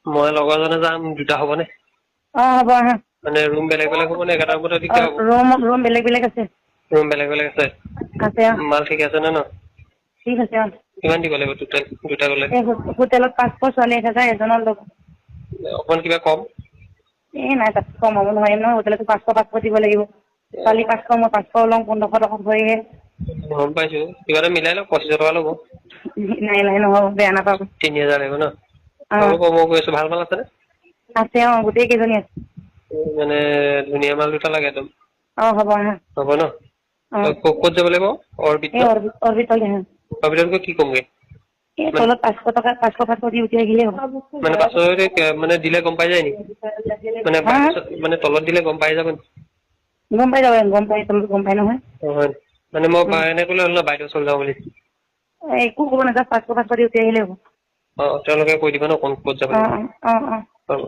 মই লগৰজনে যাম, দুটা হ'বনে? হ'ব আহা। মানে ৰুম বেলেগ বেলেগ হ'ব নে একেটা ৰুমতে দিগদাৰ হ'ব? ৰুম বেলেগ বেলেগ আছে। ৰুম বেলেগ বেলেগ আছে? আছে মাল ঠিক আছে নে ন? ঠিক আছে কিমান দিব লাগিব টোটেল দুটা গ'লে? হোটেলত 500, ছোৱালী 1000, এজনৰ ল'ব। অকমান কিবা কম? নাই তাত কমাব নোৱাৰিম নহয়, হোটেলতো 500 দিব লাগিব। ছোৱালী 500, মই 500 লওঁ, 1500 টকা ভৰিহে। গম পাইছো, কিবা এটা মিলাই লওক, 2500 টকা ল'ব। নাই নহ'ব, বেয়া নাপাব। 3000 লাগিব ন? হ'ব মই গৈ আছো। ভাল মাল আছে নে? আছে গোটেই কেইজনী আছে। মানে ধুনীয়া মাল দুটা লাগে একদম। হ'ব আহা। হ'ব ন? ক'ত যাব লাগিব? অৰবিট ন? অৰবিটত আহা। অৰবিটত গৈ কি ক'মগে? তলত 500 দি উঠি আহিলেই হ'ল। মানে 500 মানে দিলে গম পাই যায় নি? মানে তলত দিলে গম পাই যাব নি? গম পাই যাব, তলত গম পাই নহয়। হয়, মানে মই এনে ক'লে হ'ল ন বাইদেউ ওচৰলৈ যাওঁ বুলি? একো ক'ব নাযায়, 500 দি উঠি আহিলেই হ'ব। তেওঁলোকে কৈ দিব ন ক'ত যাব লাগিব? অ'। হ'ব।